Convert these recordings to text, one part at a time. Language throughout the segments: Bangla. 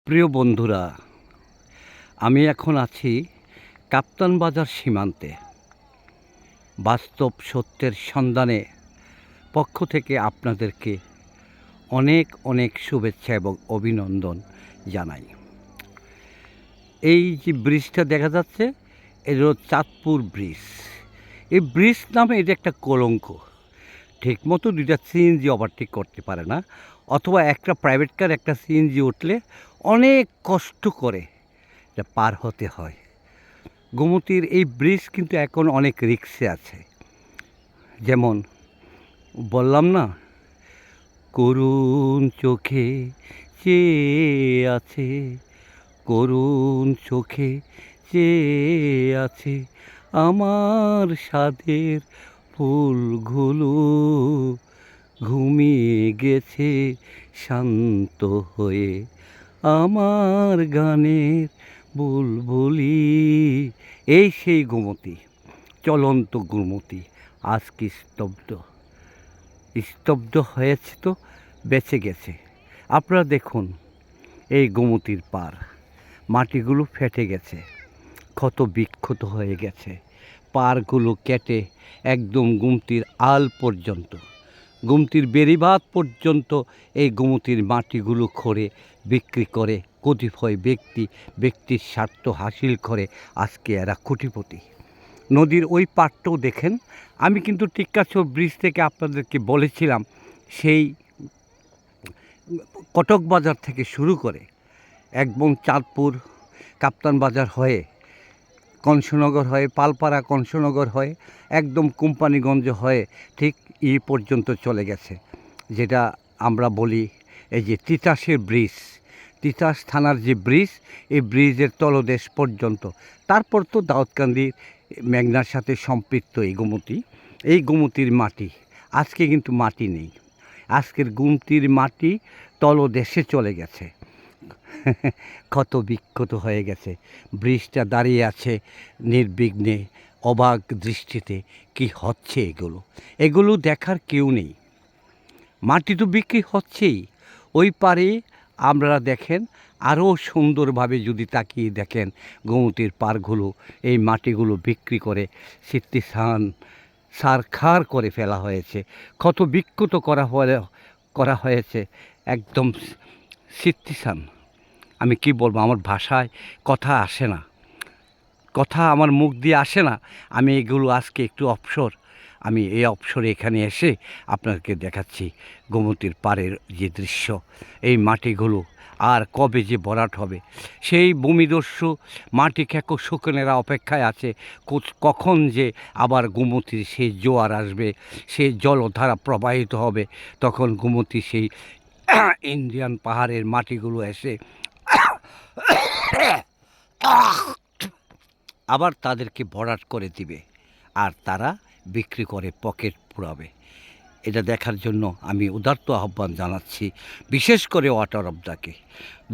প্রিয় বন্ধুরা, আমি এখন আছি কাপ্তান বাজার সীমান্তে। বাস্তব সত্যের সন্ধানে পক্ষ থেকে আপনাদেরকে অনেক অনেক শুভেচ্ছা এবং অভিনন্দন জানাই। এই যে ব্রিজটা দেখা যাচ্ছে, এটা হলো চাঁদপুর ব্রিজ। এই ব্রিজ নামে এটা একটা কলঙ্ক। ঠিকমতো দুইটা সিএনজি ওভারটেক করতে পারে না, অথবা একটা প্রাইভেট কার একটা সিএনজি উঠলে অনেক কষ্ট করে এটা পার হতে হয়। গোমতীর এই ব্রিজ কিন্তু এখন অনেক রিস্কে আছে। যেমন বললাম না, করুণ চোখে চেয়ে আছে, করুণ চোখে চেয়ে আছে আমার সাধের ফুলগুলো, ঘুমিয়ে গেছে শান্ত হয়ে আমার গানের বুলবুলি। এই সেই গোমতী, চলন্ত গোমতী আজকে স্তব্ধ। স্তব্ধ হয়েছে তো বেঁচে গেছে। আপনারা দেখুন, এই গোমতীর পার মাটিগুলো ফেটে গেছে, ক্ষত বিক্ষত হয়ে গেছে। পারগুলো কেটে একদম গোমতীর আল পর্যন্ত, গোমতীর বেড়িবাঁধ পর্যন্ত এই গোমতীর মাটিগুলো খড়ে বিক্রি করে কতিপয় ব্যক্তির স্বার্থ হাসিল করে আজকে এরা কোটিপতি। নদীর ওই পাড়টাও দেখেন। আমি কিন্তু টিক্কাছড় ব্রিজ থেকে আপনাদেরকে বলেছিলাম, সেই কটক বাজার থেকে শুরু করে একদম চাঁদপুর কাপ্তান বাজার হয়ে কংসনগর হয়ে পালপাড়া কংসনগর হয়ে একদম কোম্পানিগঞ্জ হয়ে ঠিক পর্যন্ত চলে গেছে, যেটা আমরা বলি এই যে তিতাসের ব্রিজ, তিতাস থানার যে ব্রিজ, এই ব্রিজের তলদেশ পর্যন্ত। তারপর তো দাউদকান্দির মেঘনার সাথে সম্পৃক্ত এই গোমতীর মাটি আজকে কিন্তু মাটি নেই। আজকের গোমতীর মাটি তলদেশে চলে গেছে, ক্ষত বিক্ষত হয়ে গেছে। ব্রিজটা দাঁড়িয়ে আছে নির্বিঘ্নে, অবাক দৃষ্টিতে। কি হচ্ছে এগুলো দেখার কেউ নেই। মাটি তো বিক্রি হচ্ছেই। ওই পারে আপনারা দেখেন, আরও সুন্দরভাবে যদি তাকিয়ে দেখেন, গোমতীর পারগুলো এই মাটিগুলো বিক্রি করে সিত্তিসান সারখার করে ফেলা হয়েছে, ক্ষত বিক্ষত করা হয়েছে একদম সিত্তিসান। আমি কি বলবো, আমার ভাষায় কথা আসে না, কথা আমার মুখ দিয়ে আসে না। আমি এগুলো আজকে একটু আমি এই অবসরে এখানে এসে আপনাদেরকে দেখাচ্ছি গোমতীর পাড়ের যে দৃশ্য। এই মাটিগুলো আর কবে যে ভরাট হবে, সেই ভূমিদস্যু মাটি খেকো শোকনেরা অপেক্ষায় আছে কখন যে আবার গোমতীর সেই জোয়ার আসবে, সেই জলধারা প্রবাহিত হবে, তখন গোমতী সেই ইন্ডিয়ান পাহাড়ের মাটিগুলো এসে আবার তাদেরকে ভরাট করে দিবে, আর তারা বিক্রি করে পকেট পুরাবে। এটা দেখার জন্য আমি উদাত্ত আহ্বান জানাচ্ছি, বিশেষ করে ওয়াটার অবদাকে।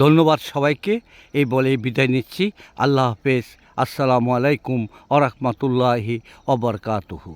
ধন্যবাদ সবাইকে, এই বলেই বিদায় নিচ্ছি। আল্লাহ হাফেজ। আসসালামু আলাইকুম ওয়া রাহমাতুল্লাহি ওয়া বারাকাতুহু।